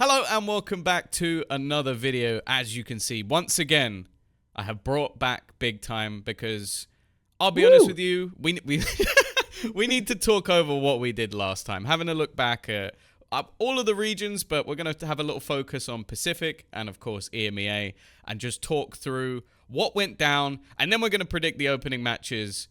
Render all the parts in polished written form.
Hello and welcome back to another video. As you can see, once again, I have brought back Bigtime because I'll be honest with you, we we need to talk over what we did last time. Having a look back at all of the regions, but we're going to have a little focus on Pacific and of course EMEA and just talk through what went down, and then we're going to predict the opening matches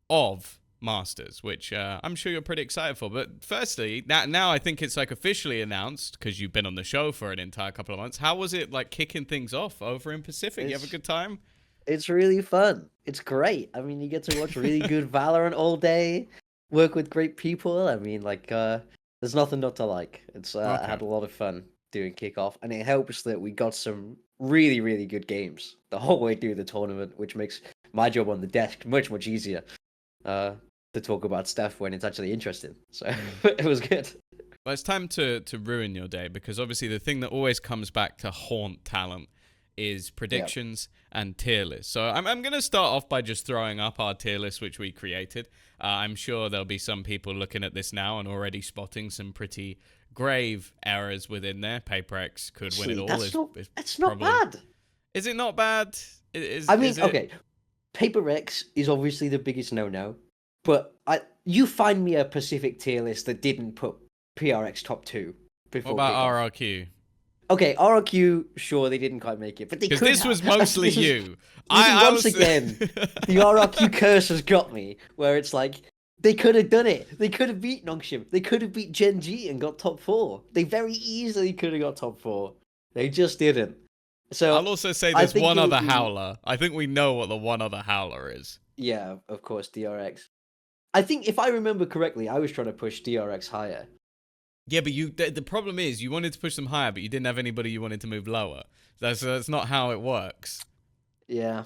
of Masters, which I'm sure you're pretty excited for. But firstly, now I think it's like officially announced because you've been on the show for an entire couple of months. How was it like kicking things off over in Pacific? You have a good time? It's really fun. It's great. I mean, you get to watch really good Valorant all day, work with great people. I mean, there's nothing not to like. It's I had a lot of fun doing Kickoff, and it helps that we got some really, really good games the whole way through the tournament, which makes my job on the desk much, much easier. To talk about stuff when it's actually interesting. So it was good. Well, it's time to ruin your day, because obviously the thing that always comes back to haunt talent is predictions and tier lists. So I'm going to start off by just throwing up our tier list, which we created. I'm sure there'll be some people looking at this now and already spotting some pretty grave errors within there. PaperX could win it all. It's not bad. Is it not bad? Okay. PaperX is obviously the biggest no-no. But you find me a Pacific tier list that didn't put PRX top 2 before. What about RRQ? Okay, RRQ, sure, they didn't quite make it, but they could. Because this was mostly you. Once again, the RRQ curse has got me, where it's like, they could have done it. They could have beat Nongshim. They could have beat Gen G and got top 4. They very easily could have got top 4. They just didn't. So I'll also say there's one other howler. I think we know what the one other howler is. Yeah, of course, DRX. I think, if I remember correctly, I was trying to push DRX higher. Yeah, but the problem is you wanted to push them higher, but you didn't have anybody you wanted to move lower. That's not how it works. Yeah.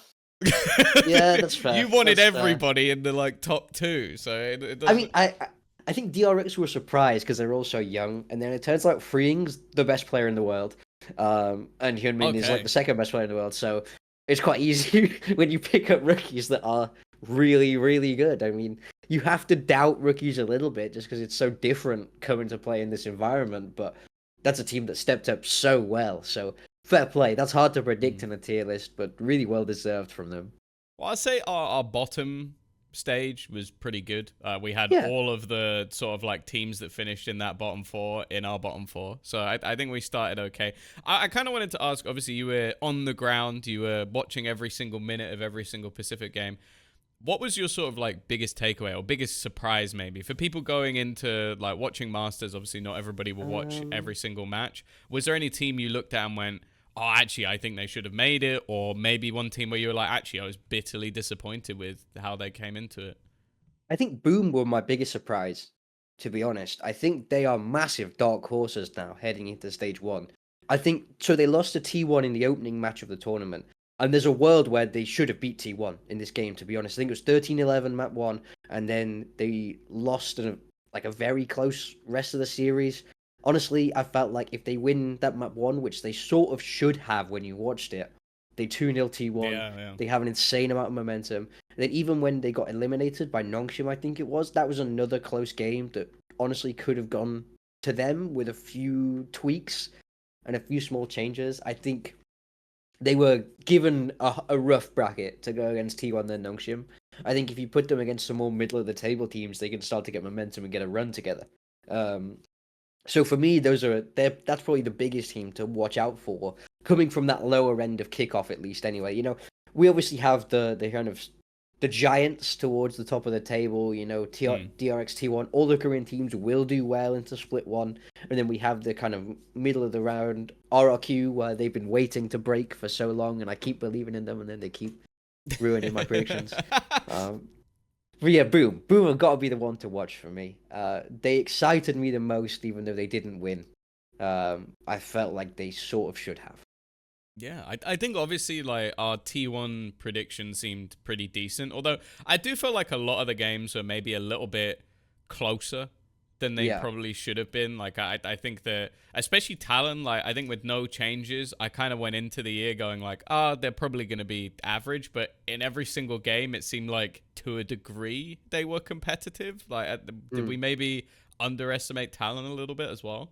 Yeah, that's fair. You wanted everybody in the top 2, so it doesn't... I mean, I think DRX were surprised because they're all so young, and then it turns out Freeing's the best player in the world, and Hyunmin is like the second best player in the world. So it's quite easy when you pick up rookies that are really, really good. I mean, you have to doubt rookies a little bit just because it's so different coming to play in this environment, but that's a team that stepped up so well. So fair play. That's hard to predict in a tier list, but really well deserved from them. Well, I'd say our bottom stage was pretty good. We had all of the sort of teams that finished in that bottom 4 in our bottom 4. So I think we started okay. I kind of wanted to ask, obviously you were on the ground, you were watching every single minute of every single Pacific game. What was your sort of biggest takeaway or biggest surprise maybe for people going into watching Masters? Obviously not everybody will watch every single match. Was there any team you looked at and went, oh, actually, I think they should have made it? Or maybe one team where you were like, actually, I was bitterly disappointed with how they came into it? I think Boom were my biggest surprise, to be honest. I think they are massive dark horses now heading into stage 1. I think, so they lost to T1 in the opening match of the tournament. And there's a world where they should have beat T1 in this game, to be honest. I think it was 13-11 map 1, and then they lost a very close rest of the series. Honestly, I felt like if they win that map 1, which they sort of should have when you watched it, they 2-0 T1, they have an insane amount of momentum. And then even when they got eliminated by Nongshim, I think it was, that was another close game that honestly could have gone to them with a few tweaks and a few small changes. I think they were given a rough bracket to go against T1 then Nongshim. I think if you put them against some more middle of the table teams, they can start to get momentum and get a run together. So for me, that's probably the biggest team to watch out for, coming from that lower end of Kickoff at least. Anyway, we obviously have the kind of the giants towards the top of the table. DRX, T1, all the Korean teams will do well into Split 1. And then we have the kind of middle of the round RRQ, where they've been waiting to break for so long, and I keep believing in them, and then they keep ruining my predictions. But yeah, Boom have got to be the one to watch for me. They excited me the most, even though they didn't win. I felt like they sort of should have. Yeah, I think obviously our T1 prediction seemed pretty decent, although I do feel like a lot of the games were maybe a little bit closer than they probably should have been. I think that, especially Talon, I think with no changes, I kind of went into the year going they're probably going to be average, but in every single game, it seemed like to a degree they were competitive. Did we maybe underestimate Talon a little bit as well?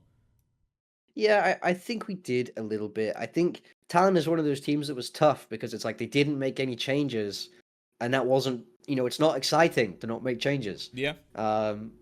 Yeah, I think we did a little bit. I think Talon is one of those teams that was tough because it's like they didn't make any changes, and that wasn't, it's not exciting to not make changes. Yeah. Um,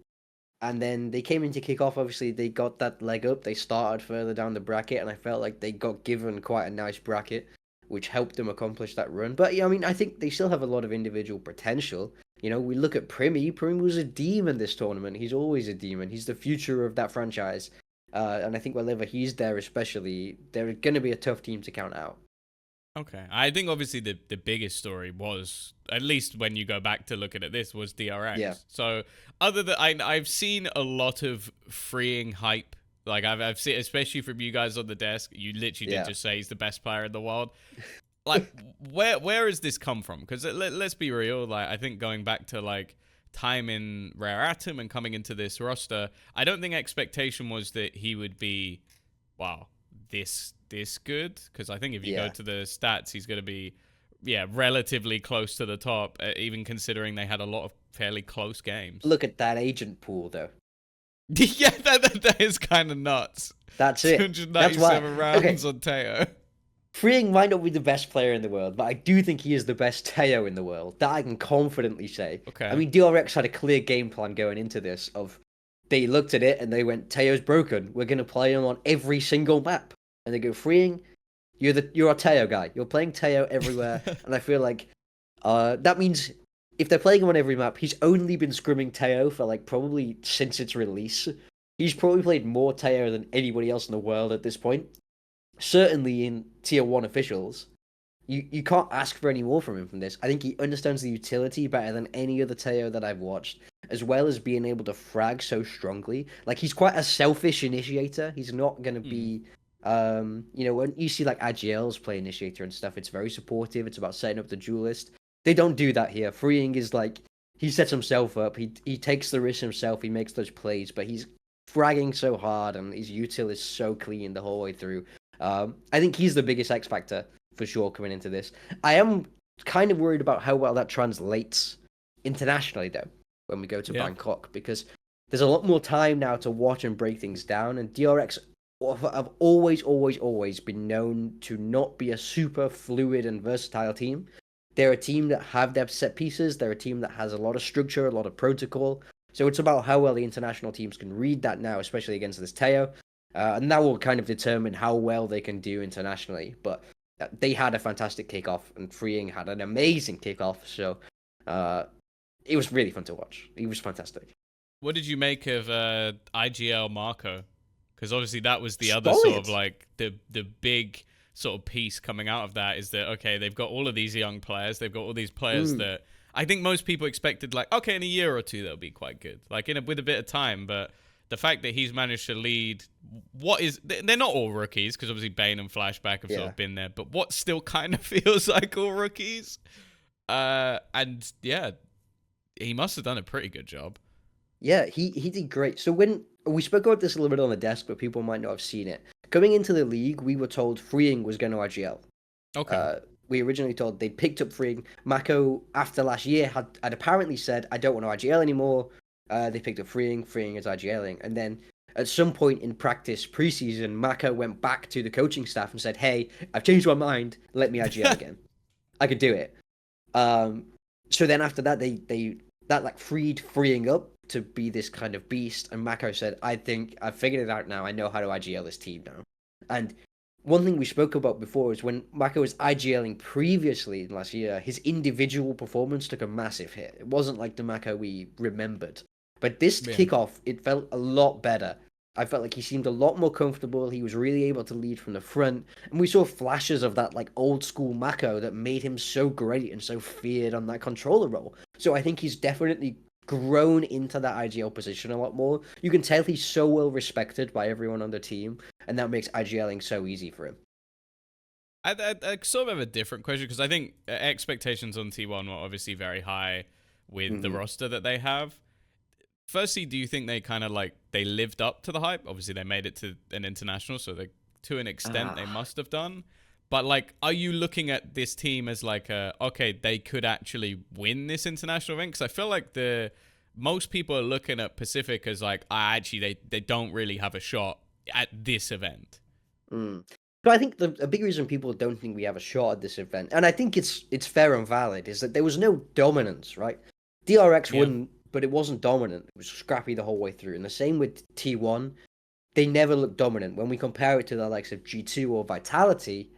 and then they came into kickoff. Obviously, they got that leg up. They started further down the bracket, and I felt like they got given quite a nice bracket, which helped them accomplish that run. But yeah, I mean, I think they still have a lot of individual potential. We look at Primy. Primy was a demon this tournament. He's always a demon. He's the future of that franchise. And I think whenever he's there, especially, they're going to be a tough team to count out. Okay. I think obviously the biggest story was, at least when you go back to looking at this, was DRX. Yeah. So other than I've seen a lot of freeing hype. Like I've seen, especially from you guys on the desk, you literally did just say he's the best player in the world. Like where has this come from? Because let's be real. Like I think going back to like time in Rare Atom and coming into this roster, I don't think expectation was that he would be, wow, this good. Because I think if you go to the stats, he's going to be, relatively close to the top, even considering they had a lot of fairly close games. Look at that agent pool, though. Yeah, that is kind of nuts. That's it. 297 rounds on Teo. Freeing might not be the best player in the world, but I do think he is the best Teo in the world. That I can confidently say. Okay. I mean, DRX had a clear game plan going into this of they looked at it and they went, Teo's broken. We're going to play him on every single map. And they go, Freeing, you're a Teo guy. You're playing Teo everywhere. And I feel like that means if they're playing him on every map, he's only been scrimming Teo for like probably since its release. He's probably played more Teo than anybody else in the world at this point. Certainly in tier 1 officials, you can't ask for any more from him from this. I think he understands the utility better than any other Teo that I've watched, as well as being able to frag so strongly. Like, he's quite a selfish initiator. He's not going to be, when you see like IGLs play initiator and stuff, it's very supportive. It's about setting up the duelist. They don't do that here. Freeing is like, he sets himself up. He takes the risk himself. He makes those plays, but he's fragging so hard and his util is so clean the whole way through. I think he's the biggest X factor for sure coming into this. I am kind of worried about how well that translates internationally, though, when we go to Bangkok, because there's a lot more time now to watch and break things down. And DRX have always been known to not be a super fluid and versatile team. They're a team that have their set pieces. They're a team that has a lot of structure, a lot of protocol. So it's about how well the international teams can read that now, especially against this Teo. And that will kind of determine how well they can do internationally. But they had a fantastic kickoff, and Freeing had an amazing kickoff. So it was really fun to watch. He was fantastic. What did you make of IGL Marco? Because obviously that was the other sort of like the big sort of piece coming out of that, is that, okay, they've got all of these young players. They've got all these players that I think most people expected, like, okay, in a year or two, they'll be quite good. Like, with a bit of time, but the fact that he's managed to lead they're not all rookies, because obviously Bane and Flashback have sort of been there, but what still kind of feels like all rookies. And yeah, he must have done a pretty good job. Yeah, he did great. So when we spoke about this a little bit on the desk, but people might not have seen it. Coming into the league, we were told Freeing was going to IGL. Okay. We originally told they picked up Freeing. Mako, after last year, had apparently said, I don't want to IGL anymore. They picked up Freeing is IGLing. And then at some point in practice preseason, Mako went back to the coaching staff and said, hey, I've changed my mind. Let me IGL again. I could do it. So then after that, that like freed Freeing up to be this kind of beast. And Mako said, I think I've figured it out now. I know how to IGL this team now. And one thing we spoke about before is when Mako was IGLing previously last year, his individual performance took a massive hit. It wasn't like the Mako we remembered. But this kickoff, it felt a lot better. I felt like he seemed a lot more comfortable. He was really able to lead from the front. And we saw flashes of that like old school Mako that made him so great and so feared on that controller role. So I think he's definitely grown into that IGL position a lot more. You can tell he's so well respected by everyone on the team, and that makes IGLing so easy for him. I sort of have a different question, because I think expectations on T1 were obviously very high with the roster that they have. Firstly, do you think they kind of like, they lived up to the hype? Obviously, they made it to an international, so to an extent they must have done. But like, are you looking at this team as like okay, they could actually win this international event? Because I feel like most people are looking at Pacific as like, actually they don't really have a shot at this event. Mm. So I think a big reason people don't think we have a shot at this event, and I think it's fair and valid, is that there was no dominance, right? DRX Yeah. wouldn't, but it wasn't dominant. It was scrappy the whole way through. And the same with T1. They never looked dominant. When we compare it to the likes of G2 or Vitality,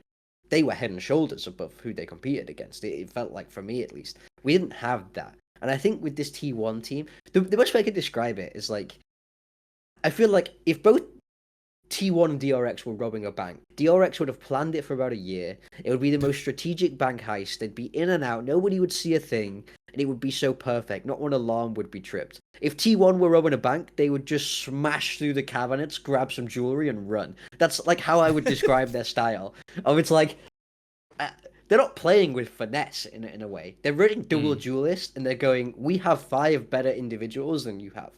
they were head and shoulders above who they competed against. It felt like, for me at least, we didn't have that. And I think with this T1 team, the best way I could describe it is like, I feel like if both T1 and DRX were robbing a bank, DRX would have planned it for about a year. It would be the most strategic bank heist. They'd be in and out. Nobody would see a thing. And it would be so perfect. Not one alarm would be tripped. If T1 were robbing a bank, they would just smash through the cabinets, grab some jewelry, and run. That's like how I would describe their style. It's like, they're not playing with finesse in a way. They're running dual duelist, and they're going, we have 5 better individuals than you have.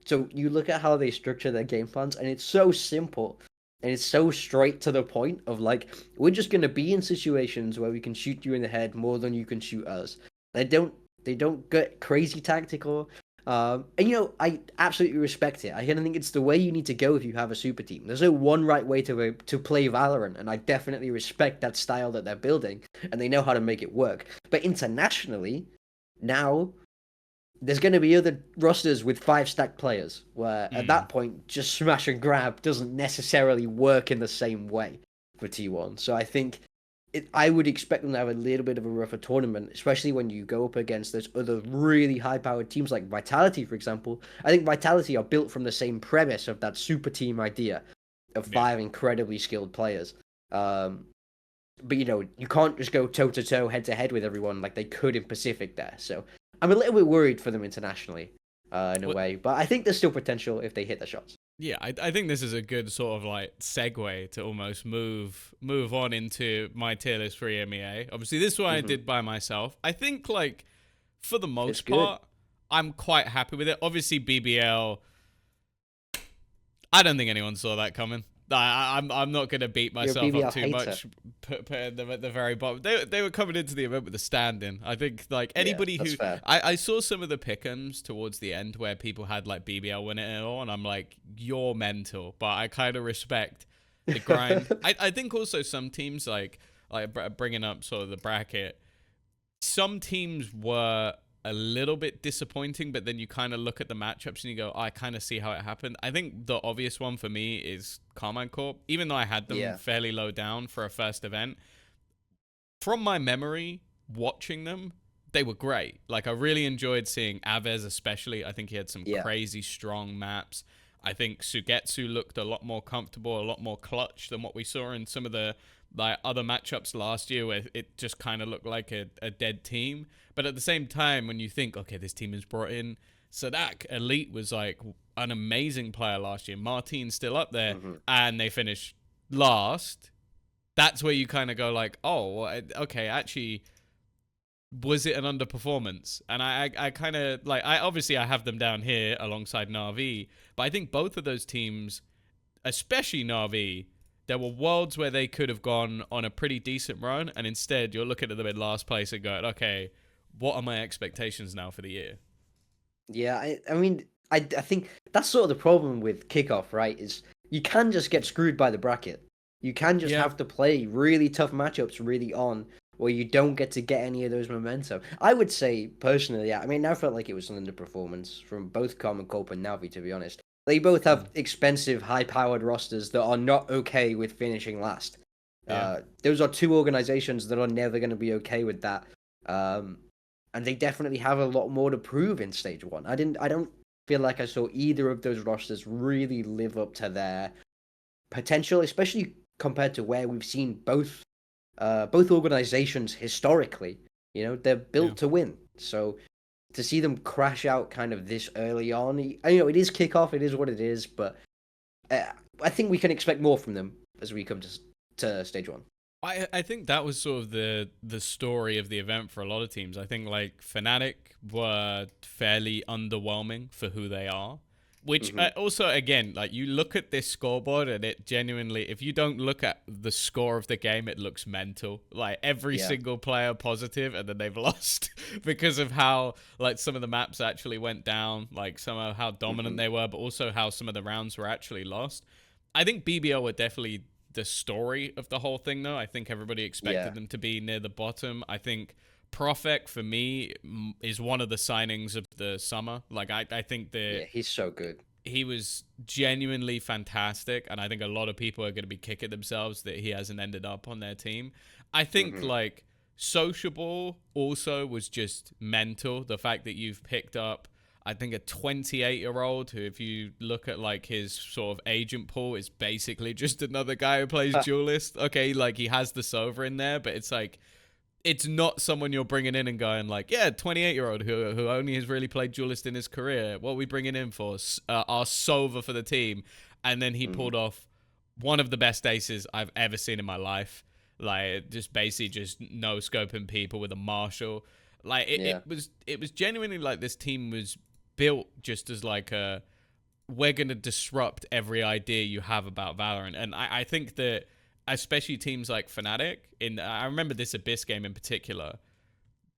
So you look at how they structure their game plans, and it's so simple, and it's so straight to the point of like, we're just gonna be in situations where we can shoot you in the head more than you can shoot us. They don't get crazy tactical. And I absolutely respect it. I kind of think it's the way you need to go if you have a super team. There's no one right way to play Valorant, and I definitely respect that style that they're building, and they know how to make it work. But internationally, now there's going to be other rosters with 5 stacked players, where at that point, just smash and grab doesn't necessarily work in the same way for T1. So I think I would expect them to have a little bit of a rougher tournament, especially when you go up against those other really high-powered teams like Vitality, for example. I think Vitality are built from the same premise of that super team idea of 5 incredibly skilled players. But you can't just go toe-to-toe, head-to-head with everyone like they could in Pacific there. So I'm a little bit worried for them internationally, in a way. But I think there's still potential if they hit their shots. Yeah, I think this is a good sort of like segue to almost move on into my tier list for EMEA. Obviously, this one I did by myself. I think, like, for the most part, I'm quite happy with it. Obviously, BBL, I don't think anyone saw that coming. I'm not going to beat myself up too much, putting them at the very bottom. They were coming into the event with a stand-in. I think, like, anybody who... I saw some of the pick'ems towards the end where people had, like, BBL win it all, and I'm like, you're mental. But I kind of respect the grind. I think also some teams, like bringing up sort of the bracket, some teams were a little bit disappointing, but then you kind of look at the matchups and you go, I kind of see how it happened. I think the obvious one for me is Carmine Corp. Even though I had them fairly low down for a first event, from my memory, watching them, they were great. Like, I really enjoyed seeing Aves especially. I think he had some crazy strong maps. I think Sugetsu looked a lot more comfortable, a lot more clutch than what we saw in some of the like other matchups last year where it just kind of looked like a dead team. But at the same time, when you think, okay, this team has brought in Sadak, Elite was like an amazing player last year. Martin's still up there, and they finished last. That's where you kind of go like, oh, okay, actually, was it an underperformance? And I kind of like, I have them down here alongside Na'Vi, but I think both of those teams, especially Na'Vi, there were worlds where they could have gone on a pretty decent run, and instead you're looking at them in last place and going, okay, what are my expectations now for the year? Yeah, I mean, I think that's sort of the problem with Kickoff, right? Is you can just get screwed by the bracket. You can just have to play really tough matchups really on, where you don't get to get any of those momentum. I would say, personally, I mean, I felt like it was an underperformance from both Common Cope and Navi, to be honest. They both have expensive, high-powered rosters that are not okay with finishing last. Those are 2 organizations that are never going to be okay with that. And they definitely have a lot more to prove in Stage 1. I don't feel like I saw either of those rosters really live up to their potential, especially compared to where we've seen both organizations historically. They're built to win. So to see them crash out kind of this early on, it is Kickoff, it is what it is, but I think we can expect more from them as we come to Stage 1. I think that was sort of the story of the event for a lot of teams. I think like Fnatic were fairly underwhelming for who they are, which also, again, like you look at this scoreboard and it genuinely, if you don't look at the score of the game, it looks mental. Like every single player positive, and then they've lost because of how like some of the maps actually went down, like some of how dominant they were, but also how some of the rounds were actually lost. I think BBL were definitely the story of the whole thing, though. I think everybody expected Yeah. them to be near the bottom. I think Profek, for me, is one of the signings of the summer. Like, I think that Yeah, he's so good. he was genuinely fantastic, and I think a lot of people are going to be kicking themselves that he hasn't ended up on their team. I think, Hmm. like, Sociable also was just mental. The fact that you've picked up, I think, a 28-year-old who, if you look at, like, his sort of agent pool, is basically just another guy who plays Duelist. Okay, like, he has the Sova in there, but it's like, it's not someone you're bringing in and going like, yeah, 28-year-old who only has really played Duelist in his career. What are we bringing in for? Our Sova for the team. And then he pulled off one of the best aces I've ever seen in my life. Like, just basically just no scoping people with a Marshall. Like, Yeah. it was genuinely like this team was built just as like a, we're going to disrupt every idea you have about Valorant. And I think that, especially teams like Fnatic, I remember this Abyss game in particular,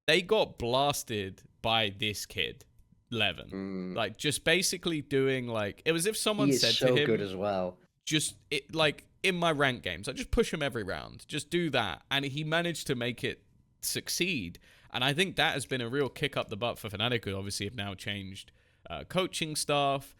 they got blasted by this kid, Levin. Mm. Like, just basically doing, like, it was if someone He is said so to good him, as well. just, like, in my rank games, I just push him every round. Just do that. And he managed to make it succeed. And I think that has been a real kick up the butt for Fnatic, who obviously have now changed coaching staff,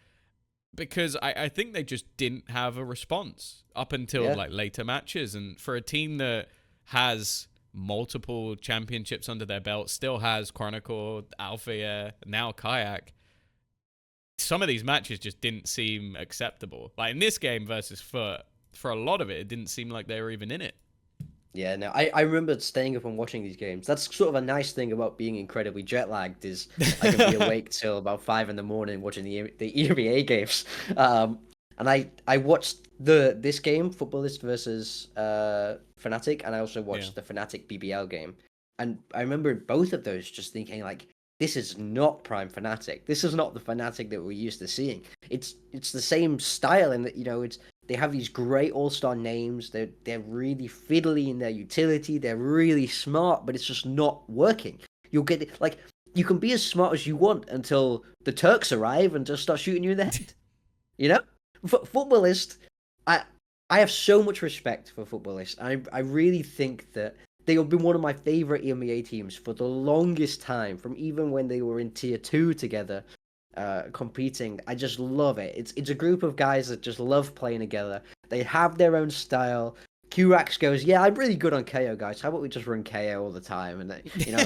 because I think they just didn't have a response up until like later matches. And for a team that has multiple championships under their belt, still has Chronicle, Alpha, now Kayak, some of these matches just didn't seem acceptable. Like in this game versus Foot, for a lot of it, it didn't seem like they were even in it. Yeah, no, I remember staying up and watching these games. That's sort of a nice thing about being incredibly jet lagged, is I can be awake till about 5 in the morning watching the EMEA games. And I watched this game, Footballist versus Fnatic, and I also watched the Fnatic BBL game. And I remember in both of those just thinking like, this is not prime Fnatic. This is not the Fnatic that we're used to seeing. It's the same style in that, you know, they have these great all-star names. They're really fiddly in their utility. They're really smart, but it's just not working. You'll get it, like, you can be as smart as you want until the Turks arrive and just start shooting you in the head. You know, Footballist. I have so much respect for Footballist. I really think that they have been one of my favorite EMEA teams for the longest time, from even when they were in tier 2 together. Competing. I just love it. It's a group of guys that just love playing together. They have their own style. Qrax goes, yeah, I'm really good on KO, guys. How about we just run KO all the time? And you know,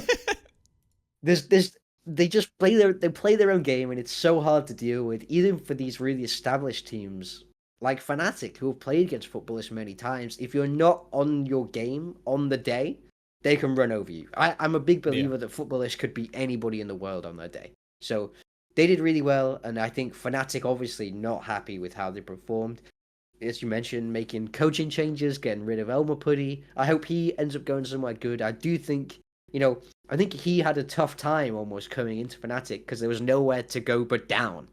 they just play their own game, and it's so hard to deal with, even for these really established teams like Fnatic, who have played against Footballists many times. If you're not on your game on the day, they can run over you. I'm a big believer that Footballists could beat anybody in the world on their day. So they did really well, and I think Fnatic obviously not happy with how they performed. As you mentioned, making coaching changes, getting rid of Elmer Putty. I hope he ends up going somewhere good. I do think, you know, I think he had a tough time almost coming into Fnatic because there was nowhere to go but down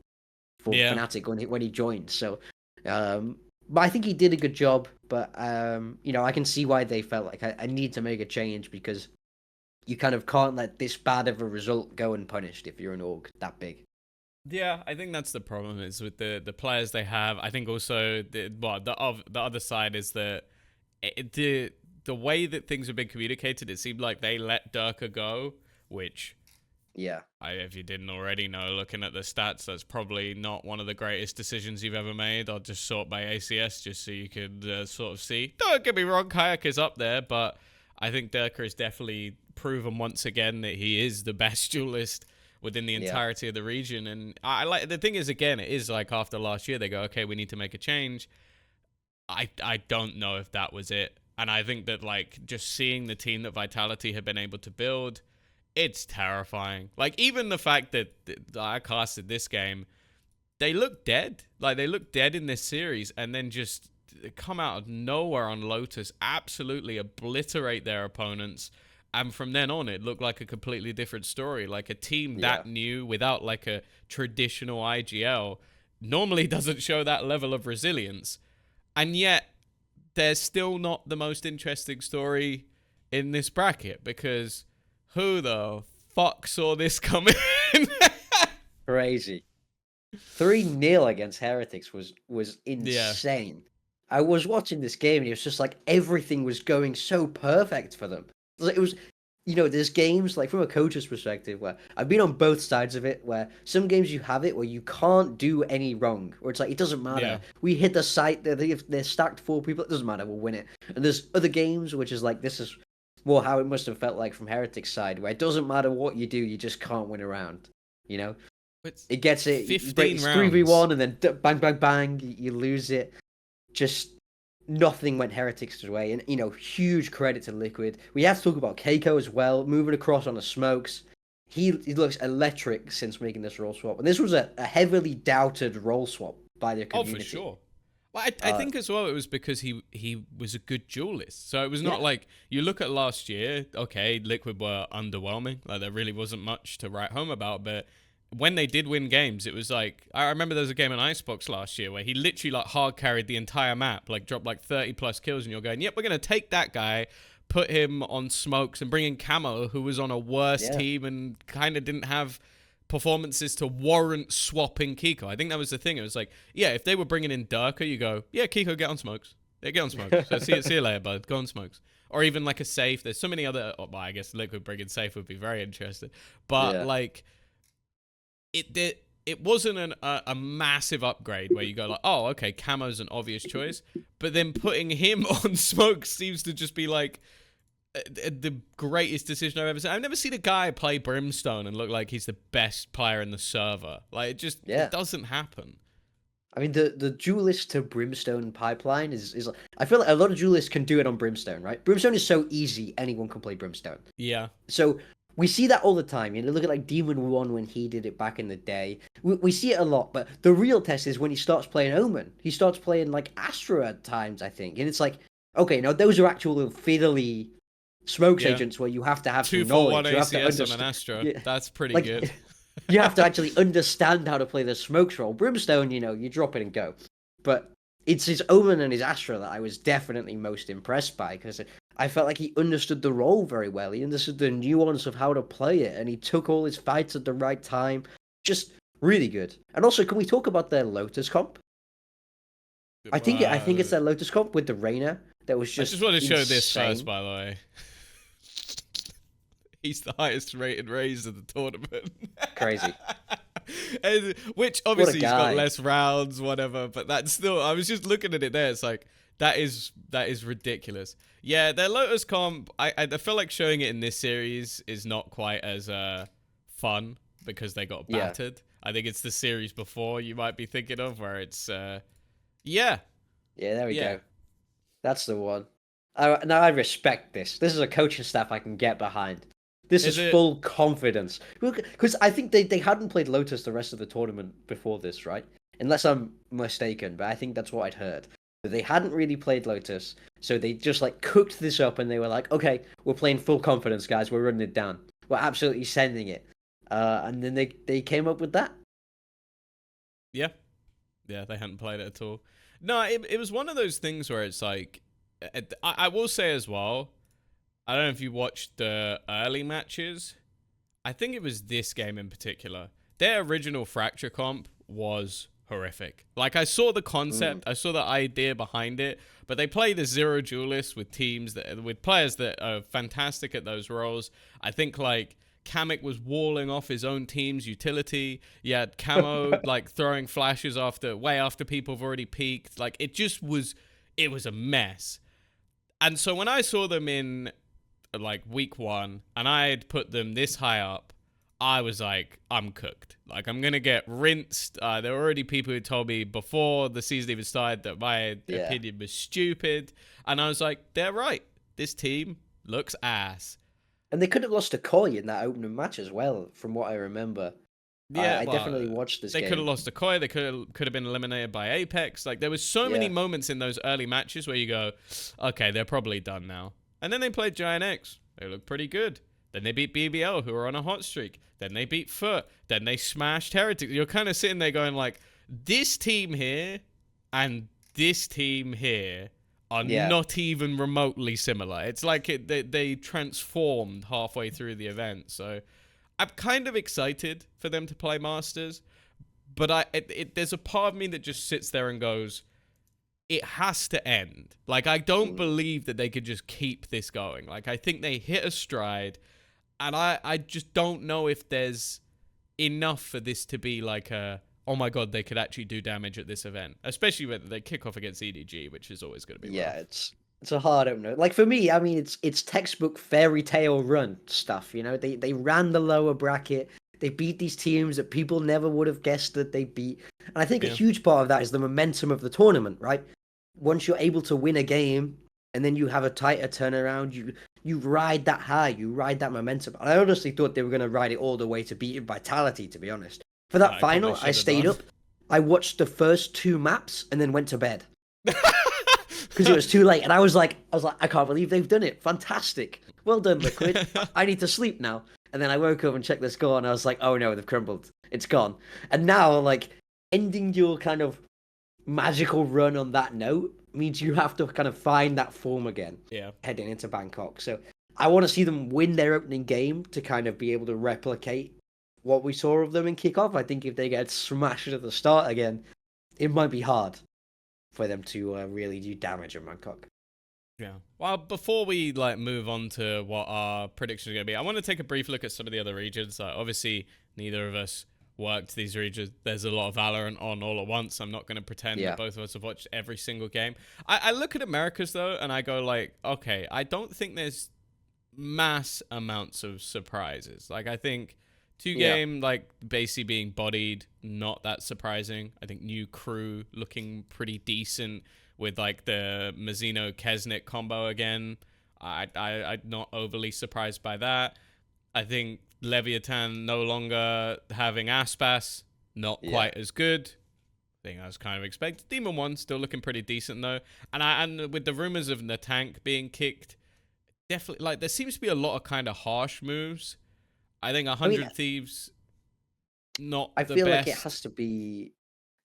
for Fnatic when he joined. So, but I think he did a good job. But you know, I can see why they felt like I need to make a change, because you kind of can't let this bad of a result go unpunished if you're an org that big. Yeah, I think that's the problem is with the players they have. I think also the other side is that the way that things have been communicated, it seemed like they let Durka go, which if you didn't already know, looking at the stats, that's probably not one of the greatest decisions you've ever made. I'll just sort by ACS just so you could sort of see. Don't get me wrong, Kayak is up there, but I think Durka has definitely proven once again that he is the best duelist within the entirety of the region. And I like, the thing is, again, it is like after last year, they go, okay, we need to make a change. I don't know if that was it. And I think that, like, just seeing the team that Vitality have been able to build, it's terrifying. Like, even the fact that I casted this game, they look dead. Like, they look dead in this series, and then just come out of nowhere on Lotus, absolutely obliterate their opponents. And from then on, it looked like a completely different story. Like, a team that new, without like a traditional IGL, normally doesn't show that level of resilience. And yet, they're still not the most interesting story in this bracket, because who the fuck saw this coming? Crazy. 3-0 against Heretics was Yeah. insane. I was watching this game and it was just like everything was going so perfect for them. It was, there's games like from a coach's perspective where I've been on both sides of it, where some games you have it where you can't do any wrong, or it's like it doesn't matter. Yeah. We hit the site, they're stacked 4 people, it doesn't matter, we'll win it. And there's other games which is like this is more how it must have felt like from Heretics' side, where it doesn't matter what you do, you just can't win around. You know, It's it gets it. 15 It's rounds. 3v1, and then bang, bang, bang, you lose it. Just nothing went Heretics' way, and huge credit to Liquid. We have to talk about Keiko as well, moving across on the smokes. He looks electric since making this role swap, and this was a heavily doubted role swap by the community. Oh, for sure. Well, I think as well it was because he was a good duelist. So it was not like you look at last year. Okay, Liquid were underwhelming. Like there really wasn't much to write home about, but when they did win games, it was like I remember there was a game in Icebox last year where he literally like hard carried the entire map, like dropped like 30 plus kills, and you're going, yep, we're gonna take that guy, put him on smokes, and bring in Camo, who was on a worse team and kind of didn't have performances to warrant swapping Kiko. I think that was the thing. It was like, yeah, if they were bringing in Durka, you go, yeah, Kiko, get on smokes. Yeah, get on smokes. So see you later, bud. Go on smokes. Or even like a safe. There's so many other. Well, I guess Liquid bringing safe would be very interesting. But like, it wasn't a massive upgrade where you go like, oh, okay, Camo's an obvious choice. But then putting him on smokes seems to just be like the greatest decision I've ever seen. I've never seen a guy play Brimstone and look like he's the best player in the server. Like it doesn't happen. I mean, the duelist to Brimstone pipeline is I feel like a lot of duelists can do it on Brimstone, right? Brimstone is so easy, anyone can play Brimstone. Yeah. So we see that all the time. Look at like Demon 1 when he did it back in the day. We see it a lot, but the real test is when he starts playing Omen. He starts playing like Astra at times, I think. And it's like, okay, now those are actual fiddly smokes agents where you have to have some knowledge. 2 for 1 ACS on an Astra. Yeah. That's pretty good. You have to actually understand how to play the smokes role. Brimstone, you drop it and go. But it's his Omen and his Astra that I was definitely most impressed by, because I felt like he understood the role very well. He understood the nuance of how to play it, and he took all his fights at the right time. Just really good. And also, can we talk about their Lotus comp? I think it's their Lotus comp with the Reyna that was just. I just want to insane. show this first, by the way. He's the highest rated Raze of the tournament. Crazy. Which obviously he's got less rounds, whatever, but that's still, I was just looking at it there. It's like, that is ridiculous. Yeah, their Lotus comp, I feel like showing it in this series is not quite as fun because they got battered. I think it's the series before you might be thinking of where it's, yeah, there we go. That's the one. Now I respect this. This is a coaching staff I can get behind. This is full confidence. Because I think they hadn't played Lotus the rest of the tournament before this, right? Unless I'm mistaken, but I think that's what I'd heard. But they hadn't really played Lotus, so they just like cooked this up and they were like, okay, we're playing full confidence, guys. We're running it down. We're absolutely sending it. And then they came up with that. Yeah. Yeah, they hadn't played it at all. No, it was one of those things where it's like, I will say as well, I don't know if you watched the early matches. I think it was this game in particular. Their original Fracture comp was horrific. Like, I saw the concept, I saw the idea behind it, but they play the zero duelists with with players that are fantastic at those roles. I think like Kamek was walling off his own team's utility. You had Camo like throwing flashes way after people have already peaked. Like, it was a mess. And so when I saw them in like week 1 and I had put them this high up, I was like, I'm cooked. Like, I'm going to get rinsed. There were already people who told me before the season even started that my opinion was stupid. And I was like, they're right. This team looks ass. And they could have lost to Koi in that opening match as well, from what I remember. Yeah, I definitely watched this game. They could have lost to Koi. They could have been eliminated by Apex. Like, there was so many moments in those early matches where you go, okay, they're probably done now. And then they played Giant X. They looked pretty good. Then they beat BBL, who are on a hot streak. Then they beat Foot. Then they smashed Heretic. You're kind of sitting there going like, this team here and this team here are not even remotely similar. It's like they transformed halfway through the event. So I'm kind of excited for them to play Masters. but there's a part of me that just sits there and goes, it has to end. Like, I don't believe that they could just keep this going. Like, I think they hit a stride, and I just don't know if there's enough for this to be like oh my god, they could actually do damage at this event, especially when they kick off against EDG, which is always going to be rough. It's a hard opener. Like for me, I mean, it's textbook fairy tale run stuff. You know, they ran the lower bracket. They beat these teams that people never would have guessed that they beat. And I think a huge part of that is the momentum of the tournament, right? Once you're able to win a game and then you have a tighter turnaround, you ride that high, you ride that momentum. And I honestly thought they were going to ride it all the way to beating Vitality, to be honest. For that final, I stayed up. I watched the first 2 maps and then went to bed. Because it was too late. And I was like, I can't believe they've done it. Fantastic. Well done, Liquid. I need to sleep now. And then I woke up and checked the score and I was like, oh no, they've crumbled. It's gone. And now, like, ending your kind of magical run on that note means you have to kind of find that form again. Yeah. Heading into Bangkok. So I want to see them win their opening game to kind of be able to replicate what we saw of them in kickoff. I think if they get smashed at the start again, it might be hard for them to really do damage in Bangkok. Yeah. Well, before we move on to what our predictions are going to be, I want to take a brief look at some of the other regions. Obviously, neither of us worked these regions. There's a lot of Valorant on all at once. I'm not going to pretend that both of us have watched every single game. I look at Americas, though, and I go like, okay, I don't think there's mass amounts of surprises. Like, I think 2 game, basically being bodied, not that surprising. I think new crew looking pretty decent with the Mazzino Kesnick combo again. I'm not overly surprised by that. I think Leviathan no longer having Aspas, not quite as good. I think I was kind of expecting. Demon 1 still looking pretty decent though. And with the rumors of Natank being kicked, definitely there seems to be a lot of kind of harsh moves. I think 100 Thieves, not the best. I feel like it has to be...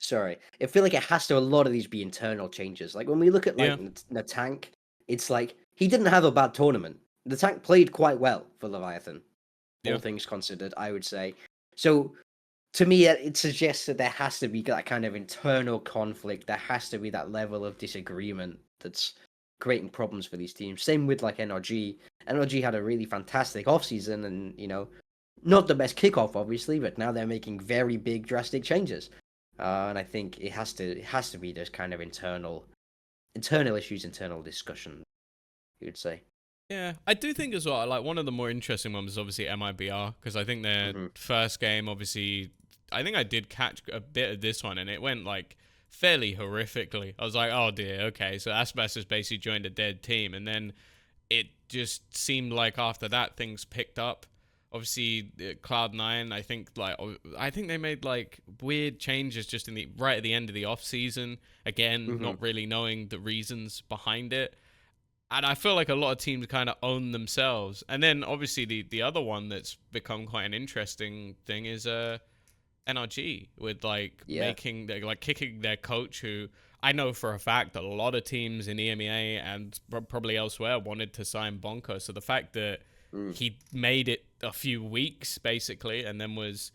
Sorry. I feel like it has to, a lot of these be internal changes. Like, when we look at, Natank, it's like, he didn't have a bad tournament. Natank played quite well for Leviathan, all things considered, I would say. So, to me, it suggests that there has to be that kind of internal conflict. There has to be that level of disagreement that's creating problems for these teams. Same with, NRG. NRG had a really fantastic offseason and, not the best kickoff, obviously, but now they're making very big, drastic changes. And I think it has to be this kind of internal issues, internal discussion, you would say. Yeah, I do think as well, one of the more interesting ones is obviously MIBR, because I think their first game, obviously, I think I did catch a bit of this one, and it went, fairly horrifically. I was like, oh dear, okay, so Aspas has basically joined a dead team, and then it just seemed like after that, things picked up. Obviously, Cloud9, I think they made weird changes just right at the end of the off season. Again, not really knowing the reasons behind it, and I feel like a lot of teams kind of own themselves. And then obviously the other one that's become quite an interesting thing is NRG with making kicking their coach, who I know for a fact that a lot of teams in EMEA and probably elsewhere wanted to sign Bonko. So the fact that he made it a few weeks basically and then was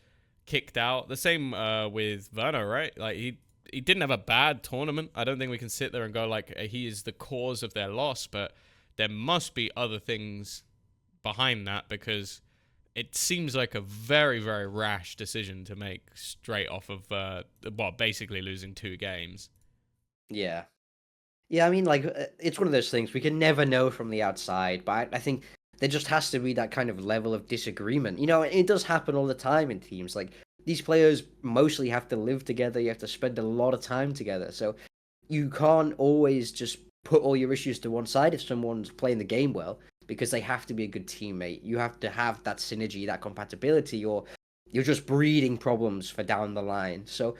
kicked out. The same with Verno, right? He didn't have a bad tournament. I don't think we can sit there and go he is the cause of their loss, but there must be other things behind that, because it seems like a very, very rash decision to make straight off of basically losing 2 games. Yeah, I mean, it's one of those things we can never know from the outside, but I think there just has to be that kind of level of disagreement. It does happen all the time in teams. These players mostly have to live together. You have to spend a lot of time together. So you can't always just put all your issues to one side if someone's playing the game well, because they have to be a good teammate. You have to have that synergy, that compatibility, or you're just breeding problems for down the line. So,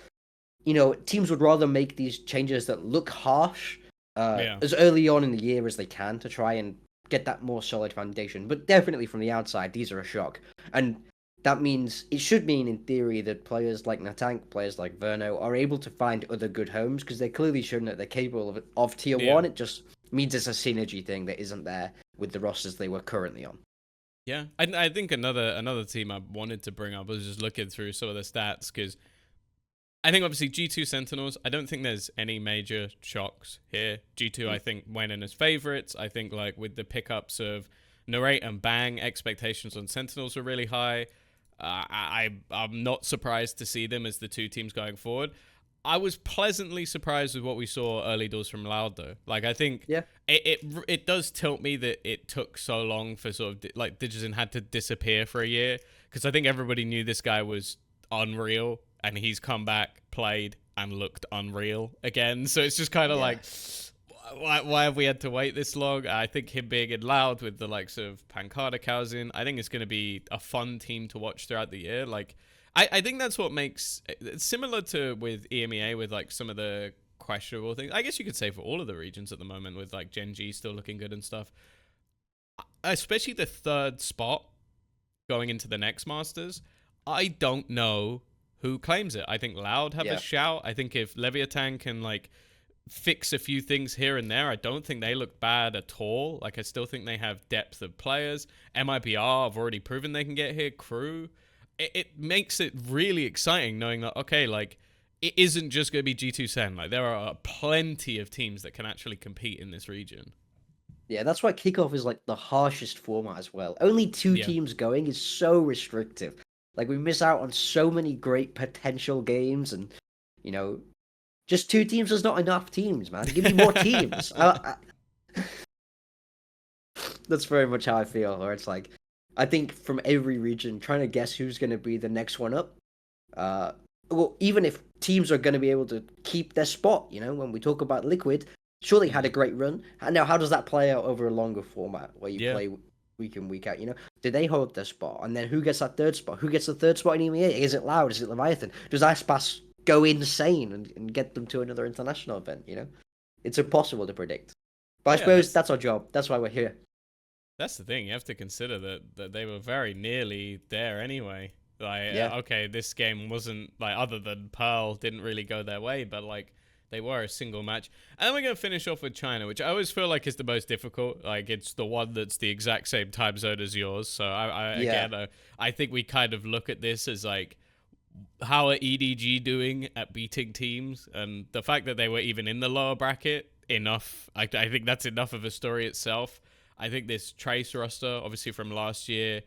teams would rather make these changes that look harsh as early on in the year as they can to try and get that more solid foundation. But definitely from the outside, these are a shock. And that means, it should mean in theory, that players like Natank, players like Verno are able to find other good homes, because they're clearly shown that they're capable of tier 1. It just means it's a synergy thing that isn't there with the rosters they were currently on. Yeah, I think another team I wanted to bring up, I was just looking through some of the stats, because I think obviously G2 Sentinels, I don't think there's any major shocks here. G2, I think, went in as favorites. I think like with the pickups of Narrate and Bang, expectations on Sentinels are really high. I'm not surprised to see them as the two teams going forward. I was pleasantly surprised with what we saw early doors from Loud, though. Like, I think it does tilt me that it took so long for sort of, like, Digizin had to disappear for a year. Because I think everybody knew this guy was unreal, and he's come back, played, and looked unreal again. So it's just kind of like, why have we had to wait this long? I think him being in Loud with the likes of Pancada Kauzin, I think it's going to be a fun team to watch throughout the year. Like, I think that's what makes it similar to with EMEA with like some of the questionable things. I guess you could say for all of the regions at the moment with like Gen G still looking good and stuff. Especially the third spot going into the next Masters. I don't know who claims it. I think Loud have a shout. I think if Leviathan can like fix a few things here and there, I don't think they look bad at all. Like I still think they have depth of players. MIBR have already proven they can get here. Crew. It makes it really exciting knowing that, okay, like, it isn't just going to be G2 Sen. Like, there are plenty of teams that can actually compete in this region. Yeah, that's why Kickoff is, like, the harshest format as well. Only two teams going is so restrictive. Like, we miss out on so many great potential games, and, you know, just two teams is not enough teams, man. Give me more teams. That's very much how I feel, where it's like, I think from every region, trying to guess who's going to be the next one up. Well, even if teams are going to be able to keep their spot, you know, when we talk about Liquid, sure they had a great run. Now, how does that play out over a longer format where you play week in, week out? You know, do they hold their spot? And then who gets that third spot? Who gets the third spot in EMEA? Is it Loud? Is it Leviathan? Does Aspas go insane and get them to another international event? You know, it's impossible to predict. But I suppose that's our job. That's why we're here. That's the thing. You have to consider that they were very nearly there anyway. Like, okay, this game wasn't, like, other than Pearl didn't really go their way, but, like, they were a single match. And then we're going to finish off with China, which I always feel like is the most difficult. Like, it's the one that's the exact same time zone as yours. So, I think we kind of look at this as, like, how are EDG doing at beating teams? And the fact that they were even in the lower bracket, enough. I think that's enough of a story itself. I think this Trace roster, obviously from last year,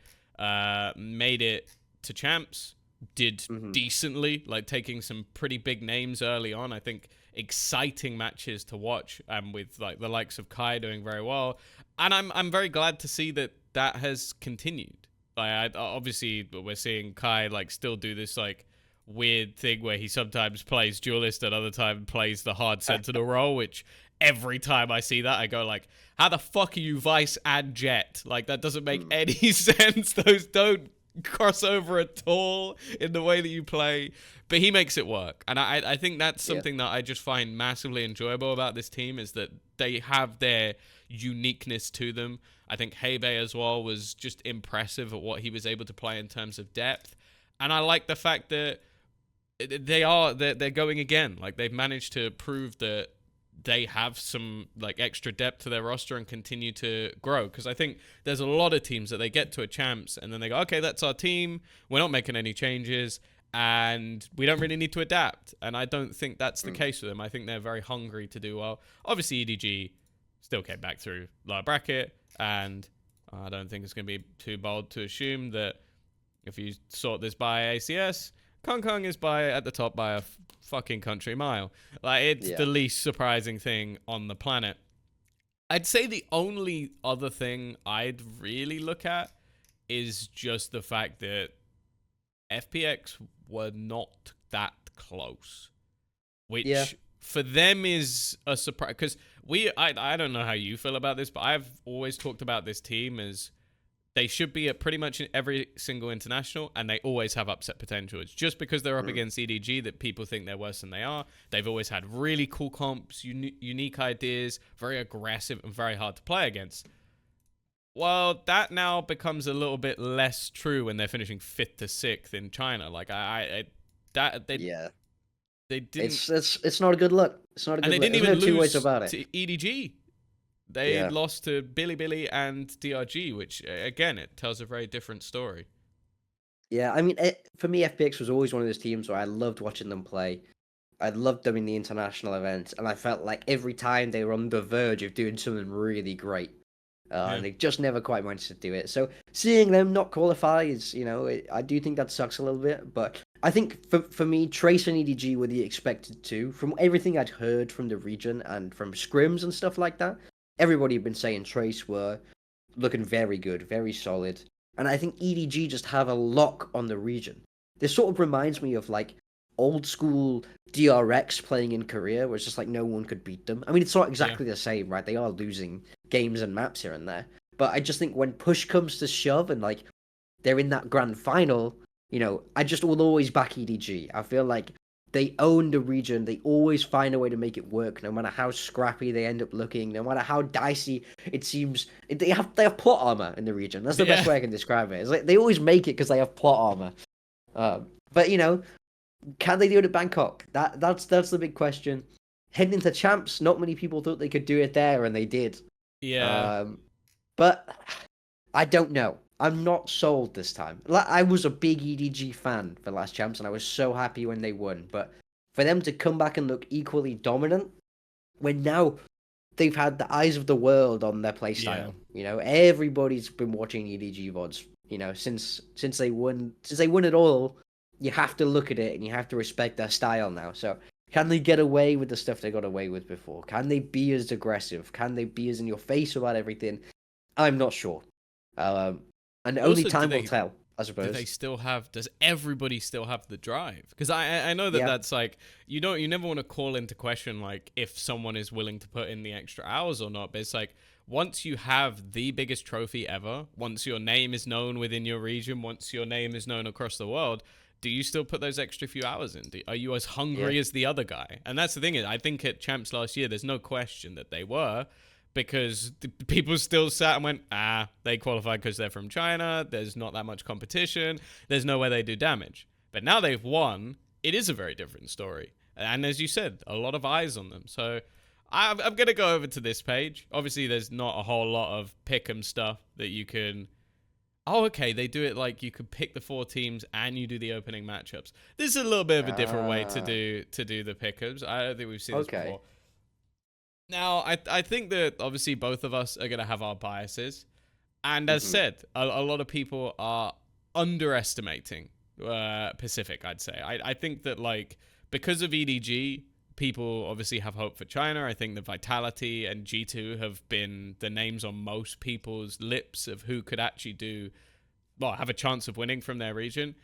made it to champs, did decently, like taking some pretty big names early on. I think exciting matches to watch, with like the likes of Kai doing very well. And I'm very glad to see that has continued. Like, obviously we're seeing Kai like still do this like weird thing where he sometimes plays duelist and other time plays the hard sentinel role, which every time I see that I go like, how the fuck are you Vice and Jet? Like, that doesn't make any sense. Those don't cross over at all in the way that you play, but he makes it work. And I think that's something that I just find massively enjoyable about this team, is that they have their uniqueness to them. I think Hebe as well was just impressive at what he was able to play in terms of depth. And I like the fact that they're going again. Like, they've managed to prove that they have some like extra depth to their roster and continue to grow. Because I think there's a lot of teams that they get to a champs and then they go, okay, that's our team. We're not making any changes and we don't really need to adapt. And I don't think that's the case with them. I think they're very hungry to do well. Obviously, EDG still came back through lower bracket, and I don't think it's going to be too bold to assume that if you sort this by ACS, Kong Kong is at the top by a fucking country mile. Like, it's the least surprising thing on the planet. I'd say the only other thing I'd really look at is just the fact that FPX were not that close, which for them is a surprise. Because I don't know how you feel about this, but I've always talked about this team as they should be at pretty much every single international, and they always have upset potential. It's just because they're up against EDG that people think they're worse than they are. They've always had really cool comps, unique ideas, very aggressive, and very hard to play against. Well, that now becomes a little bit less true when they're finishing 5th to 6th in China. Like, they didn't. It's not a good look. It's not a good look. And they didn't There's even no two lose ways about it. to EDG. They lost to Billy and DRG, which, again, it tells a very different story. Yeah, I mean, for me, FPX was always one of those teams where I loved watching them play. I loved them in the international events, and I felt like every time they were on the verge of doing something really great. Yeah. And they just never quite managed to do it. So seeing them not qualify is, I do think that sucks a little bit. But I think for me, Trace and EDG were the expected two. From everything I'd heard from the region and from scrims and stuff like that, everybody had been saying Trace were looking very good, very solid. And I think EDG just have a lock on the region. This sort of reminds me of like old school DRX playing in Korea, where it's just like no one could beat them. I mean, it's not Yeah. exactly the same, right? They are losing games and maps here and there. But I just think when push comes to shove and like they're in that grand final, I just will always back EDG. I feel like they own the region. They always find a way to make it work, no matter how scrappy they end up looking, no matter how dicey it seems. They have plot armor in the region. That's the best Yeah. way I can describe it. It's like they always make it because they have plot armor. But can they do it at Bangkok? That's the big question. Heading into champs, not many people thought they could do it there, and they did. Yeah. Um, but I don't know. I'm not sold this time. Like, I was a big EDG fan for last champs, and I was so happy when they won. But for them to come back and look equally dominant, when now they've had the eyes of the world on their Yeah. playstyle. Everybody's been watching EDG VODs. Since they won it all, you have to look at it and you have to respect their style now. So can they get away with the stuff they got away with before? Can they be as aggressive? Can they be as in your face about everything? I'm not sure. Um, and only Also, time will tell, I do they suppose. still have? Does everybody still have the drive? Because I know that Yeah. that's like you never want to call into question like if someone is willing to put in the extra hours or not. But it's like once you have the biggest trophy ever, once your name is known within your region, once your name is known across the world, do you still put those extra few hours in? Are you as Yeah. hungry as the other guy? And that's the thing is, I think at champs last year, there's no question that they were. Because people still sat and went, they qualified because they're from China. There's not that much competition. There's no way they do damage. But now they've won. It is a very different story. And as you said, a lot of eyes on them. So I'm going to go over to this page. Obviously, there's not a whole lot of pick'em stuff that you can. Oh, okay. They do it like you could pick the 4 teams and you do the opening matchups. This is a little bit of a different way to Ah. do the pick'ems. I don't think we've seen this Okay. before. Now, I think that obviously both of us are going to have our biases. And as Mhm. said, a lot of people are underestimating Pacific, I'd say. I think that, like, because of EDG, people obviously have hope for China. I think the Vitality and G2 have been the names on most people's lips of who could actually have a chance of winning from their region.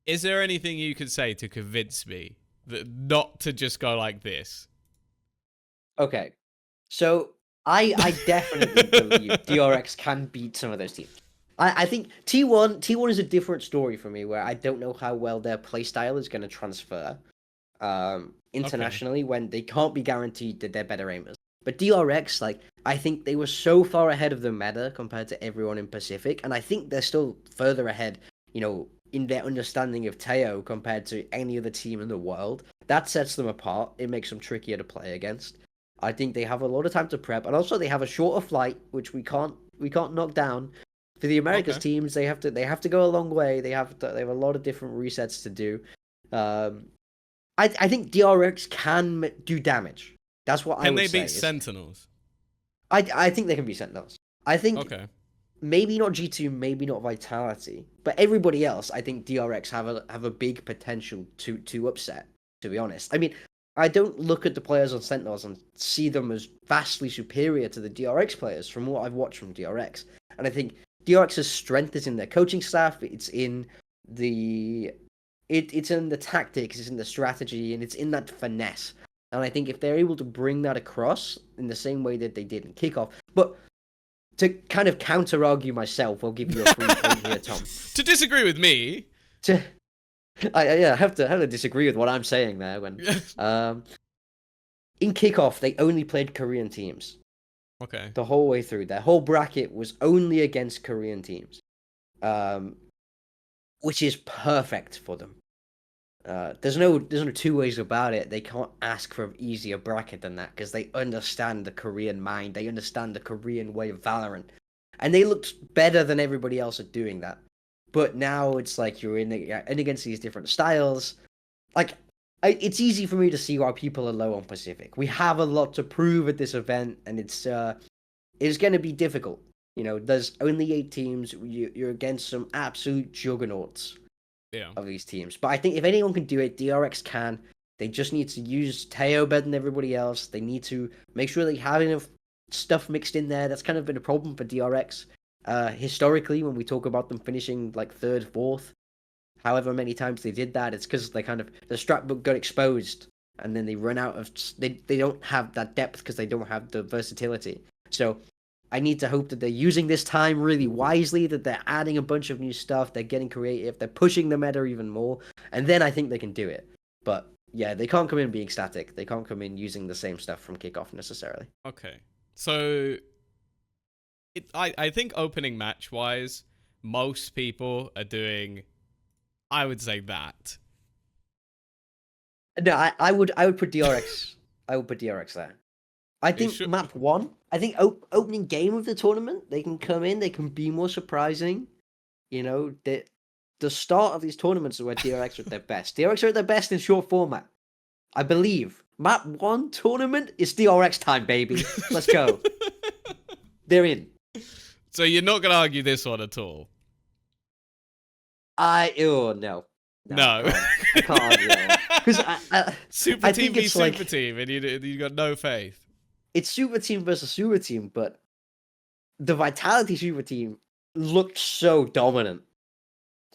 Is there anything you could say to convince me that not to just go like this? Okay. So I definitely believe DRX can beat some of those teams. I think T1 is a different story for me where I don't know how well their playstyle is going to transfer Okay. internationally when they can't be guaranteed that they're better aimers. But DRX, like, I think they were so far ahead of the meta compared to everyone in Pacific, and I think they're still further ahead, in their understanding of Teo compared to any other team in the world. That sets them apart. It makes them trickier to play against. I think they have a lot of time to prep, and also they have a shorter flight, which we can't knock down. For the Americas Okay. teams, they have to go a long way. They have a lot of different resets to do. Um, I think DRX can do damage. That's what I Can would they say. beat Sentinels? I think they can be Sentinels. I think Okay. maybe not G2, maybe not Vitality, but everybody else, I think DRX have a big potential to upset. To be honest, I mean, I don't look at the players on Sentinels and see them as vastly superior to the DRX players from what I've watched from DRX, and I think DRX's strength is in their coaching staff. It's in the tactics, it's in the strategy, and it's in that finesse. And I think if they're able to bring that across in the same way that they did in kickoff, but to kind of counter argue myself, I'll give you a free point here, Tom. To disagree with me. To I have to disagree with what I'm saying there. When um, in kickoff, they only played Korean teams Okay. the whole way through. Their whole bracket was only against Korean teams, um, which is perfect for them. There's no two ways about it. They can't ask for an easier bracket than that because they understand the Korean mind. They understand the Korean way of Valorant, and they looked better than everybody else at doing that. But now it's like you're in against these different styles. Like, it's easy for me to see why people are low on Pacific. We have a lot to prove at this event, and it's going to be difficult. There's only 8 teams. You're against some absolute juggernauts of these teams. But I think if anyone can do it, DRX can. They just need to use Teo better than everybody else. They need to make sure they have enough stuff mixed in there. That's kind of been a problem for DRX. Historically, when we talk about them finishing like 3rd, 4th, however many times they did that, it's because the strat book got exposed, and then they run out of they don't have that depth because they don't have the versatility. So I need to hope that they're using this time really wisely, that they're adding a bunch of new stuff, they're getting creative, they're pushing the meta even more, and then I think they can do it. But yeah, they can't come in being static. They can't come in using the same stuff from Kickoff necessarily. Okay, so I think opening match wise, most people are doing, I would say that. No, I would put DRX. I would put DRX there. I think map 1. I think opening game of the tournament, they can come in. They can be more surprising. The start of these tournaments is where DRX are at their best. DRX are at their best in short format. I believe map 1 tournament is DRX time, baby. Let's go. They're in. So you're not gonna argue this one at all? No. I can't argue that one. Because super team v super team, and you got no faith. It's super team versus super team, but the Vitality super team looked so dominant.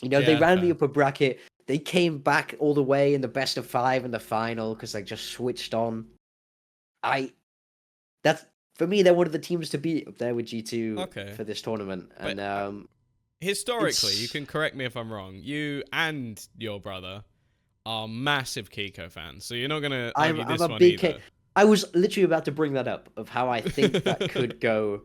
They ran the upper bracket. They came back all the way in the best of 5 in the final because they just switched on. For me, they're one of the teams to beat up there with G2 for this tournament. And historically, you can correct me if I'm wrong. You and your brother are massive Kiko fans, so you're not gonna argue this one either. I was literally about to bring that up of how I think that could go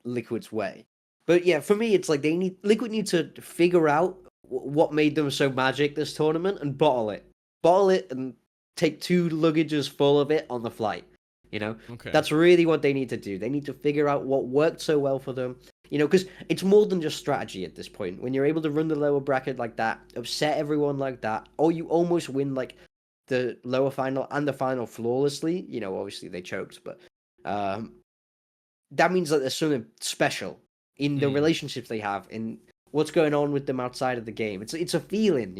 Liquid's way. But yeah, for me, it's like Liquid need to figure out what made them so magic this tournament and bottle it and take 2 luggages full of it on the flight. That's really what they need to do. They need to figure out what worked so well for them. Because it's more than just strategy at this point. When you're able to run the lower bracket like that, upset everyone like that, or you almost win like the lower final and the final flawlessly. Obviously they choked, but that means that there's something special in the relationships they have, in what's going on with them outside of the game. It's a feeling,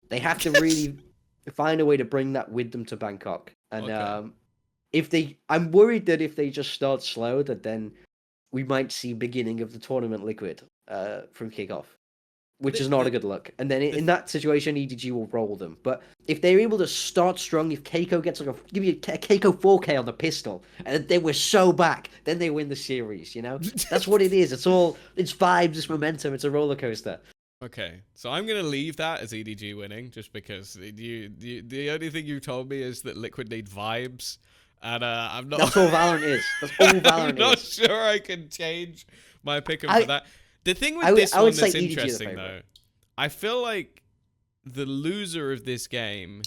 They have to really find a way to bring that with them to Bangkok. And I'm worried that if they just start slow, that then we might see beginning of the tournament Liquid from Kickoff, which is not a good look. And then in that situation, EDG will roll them. But if they're able to start strong, if Keiko gets give you a Keiko 4K on the pistol, and they were so back, then they win the series. That's what it is. It's vibes, it's momentum, it's a roller coaster. Okay, so I'm gonna leave that as EDG winning, just because the only thing you told me is that Liquid need vibes. And I'm not. That's all Valorant is. That's all Valorant I'm not sure I can change my pick for that. The thing with this one that's interesting, though, I feel like the loser of this game,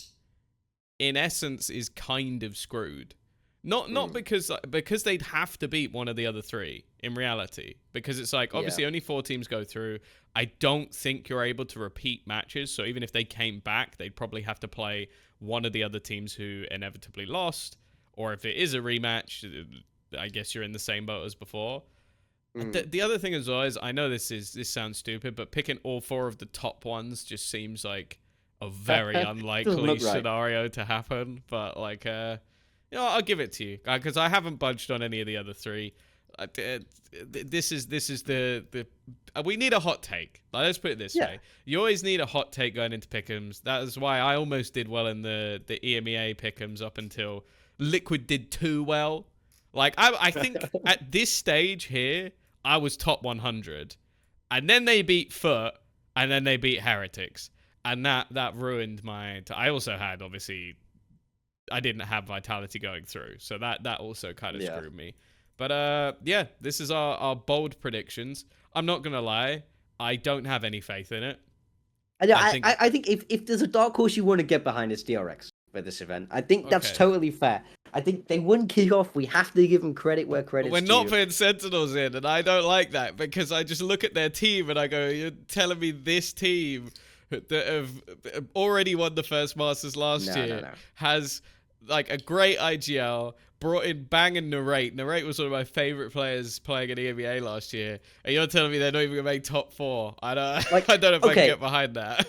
in essence, is kind of screwed. Not because they'd have to beat one of the other 3 in reality, because it's like obviously only 4 teams go through. I don't think you're able to repeat matches, so even if they came back, they'd probably have to play one of the other teams who inevitably lost. Or if it is a rematch, I guess you're in the same boat as before. The other thing as well is, I know this sounds stupid, but picking all 4 of the top ones just seems like a very unlikely scenario to happen. But I'll give it to you because I haven't budged on any of the other 3. This is the we need a hot take. Let's put it this way: you always need a hot take going into pick'ems. That is why I almost did well in the EMEA pick'ems up until Liquid did too well. I think at this stage here, I was top 100, and then they beat Foot, and then they beat Heretics, and that ruined my. I also had obviously, I didn't have Vitality going through, so that also kind of screwed me. But this is our bold predictions. I'm not gonna lie, I don't have any faith in it. I think if there's a dark horse you want to get behind, it's DRX for this event. I think that's totally fair. I think they won kickoff. We have to give them credit where We're credit's not due. putting Sentinels in, and I don't like that because I just look at their team and I go, "You're telling me this team that have already won the first Masters last No, no, year no. has like a great IGL, brought in Bang and Narrate. Narrate was one of my favorite players playing in EMEA last year, and you're telling me they're not even gonna make top four? I don't, Like, I don't know if I can get okay, behind that.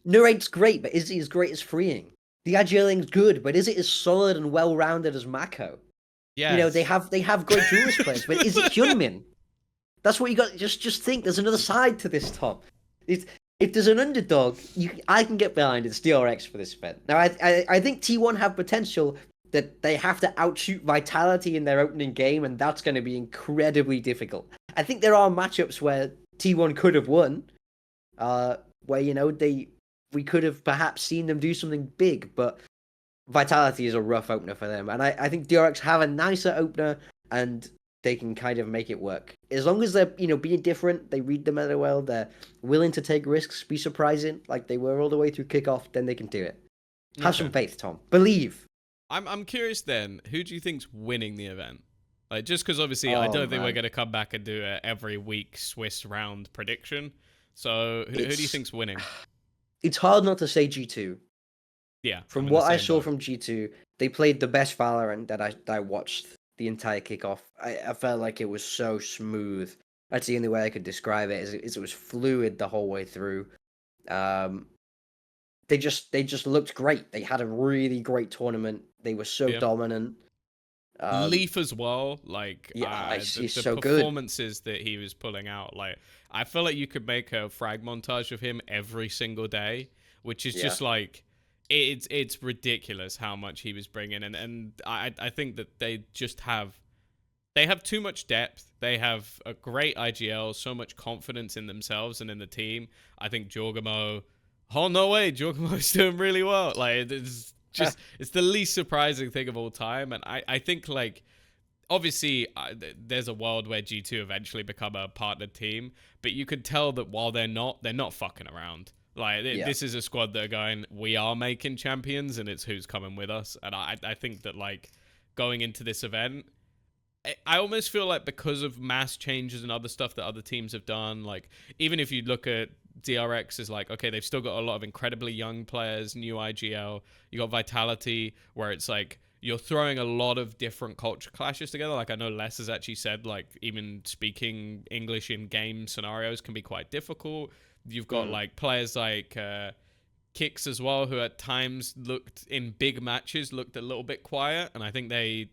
Narrate's great, but is he as great as Freeing? The Agiling's good, but is it as solid and well-rounded as Mako? You know, Yes. they have great duelist players, but is it Hyunmin? That's what you got. Just think. There's another side to this, Tom. It's, if there's an underdog, I can get behind. It's DRX for this event. Now, I think T1 have potential that they have to outshoot Vitality in their opening game, and that's going to be incredibly difficult. I think there are matchups where T1 could have won, where we could have perhaps seen them do something big, but Vitality is a rough opener for them, and I think DRX have a nicer opener, and they can kind of make it work as long as they're being different. They read the meta well. They're willing to take risks, be surprising, like they were all the way through kickoff. Then they can do it. Have Okay. some faith, Tom. Believe. I'm curious then, who do you think's winning the event? Like, just because obviously I Oh don't think we're man, going to come back and do a every week Swiss round prediction. So who do you it's think's winning? it's hard not to say G2. Yeah, I'm From in the what I same saw boat. from G2, they played the best Valorant that I watched the entire kickoff. I felt like it was so smooth. That's the only way I could describe it. Is it was fluid the whole way through. Um, they just looked great. They had a really great tournament. They were so Yeah. dominant. Um, Leaf as well, like yeah, the he's the so good. performances that he was pulling out, like I feel like you could make a frag montage of him every single day, which is Yeah, just like it's ridiculous how much he was bringing, and I think that they have too much depth. They have a great IGL, so much confidence in themselves and in the team. I think Jorgamo, oh no way, Jorgamo's doing really well. Like it's the least surprising thing of all time, and I think like obviously there's a world where G2 eventually become a partnered team, but you could tell that while they're not fucking around. Like yeah. this is a squad that are going, we are making champions, and it's who's coming with us. And I think that like going into this event, I almost feel like because of mass changes and other stuff that other teams have done, like even if you look at DRX is like, okay, they've still got a lot of incredibly young players, new IGL. You got Vitality, where it's like you're throwing a lot of different culture clashes together. Like I know Les has actually said, like even speaking English in game scenarios can be quite difficult. You've got Mm. like players like Kicks as well, who at times looked in big matches looked a little bit quiet, and I think the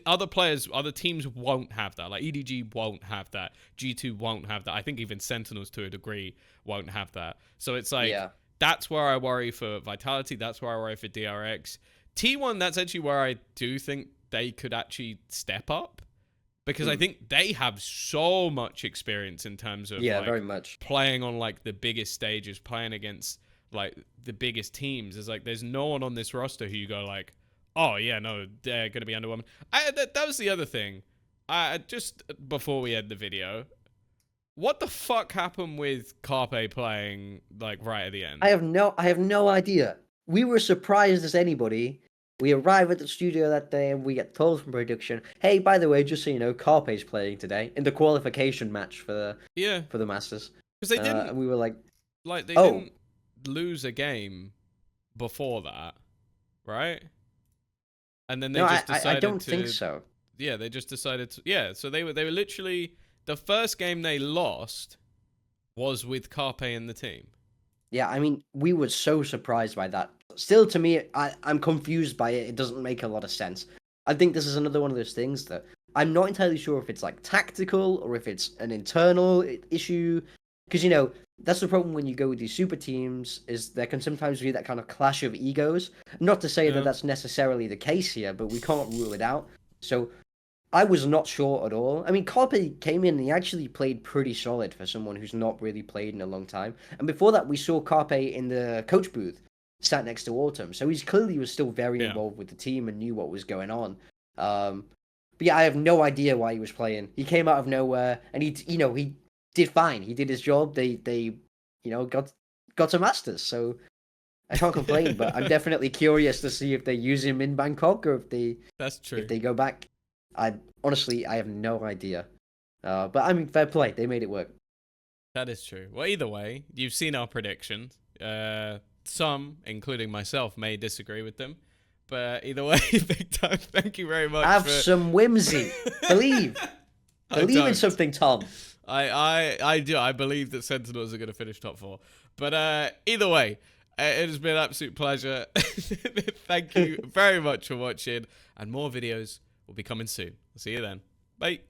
other players, other teams won't have that. Like EDG won't have that. G2 won't have that. I think even Sentinels to a degree won't have that. So it's like Yeah. that's where I worry for Vitality. That's where I worry for DRX. T1, that's actually where I do think they could actually step up because I Mm. think they have so much experience in terms of Yeah, like very much. playing on like the biggest stages, playing against like the biggest teams. Is like there's no one on this roster who you go like, oh yeah, no, they're gonna be underwhelming. That was the other thing. Just before we end the video, what the fuck happened with Carpe playing like right at the end? I have no idea. We were surprised as anybody. We arrive at the studio that day and we get told from production, "Hey, by the way, just so you know, Carpe's playing today in the qualification match Yeah, for the Masters." because they And we were like, they "Oh, didn't lose a game before that, right? And then they no, just I decided don't think to so." yeah, they just decided to yeah. So they were literally the first game they lost was with Carpe in the team. Yeah, I mean, we were so surprised by that. Still, to me, I'm confused by it. It doesn't make a lot of sense. I think this is another one of those things that I'm not entirely sure if it's like tactical or if it's an internal issue. Because, that's the problem when you go with these super teams, is there can sometimes be that kind of clash of egos. Not to say that Yeah, that's necessarily the case here, but we can't rule it out. So I was not sure at all. I mean, Carpe came in and he actually played pretty solid for someone who's not really played in a long time. And before that, we saw Carpe in the coach booth, sat next to Autumn. So he's clearly was still very yeah. involved with the team and knew what was going on. But yeah, I have no idea why he was playing. He came out of nowhere and he did fine. He did his job. They got to Masters. So I can't complain, but I'm definitely curious to see if they use him in Bangkok or That's true. if they go back. I honestly I have no idea. But I mean, fair play. They made it work. That is true. Well, either way, you've seen our predictions. Some, including myself, may disagree with them. But either way, Bigtime, thank you very much. Have some whimsy. Believe in something, Tom. I do. I believe that Sentinels are going to finish top 4. But either way, it has been an absolute pleasure. Thank you very much for watching. And more videos will be coming soon. I'll see you then. Bye.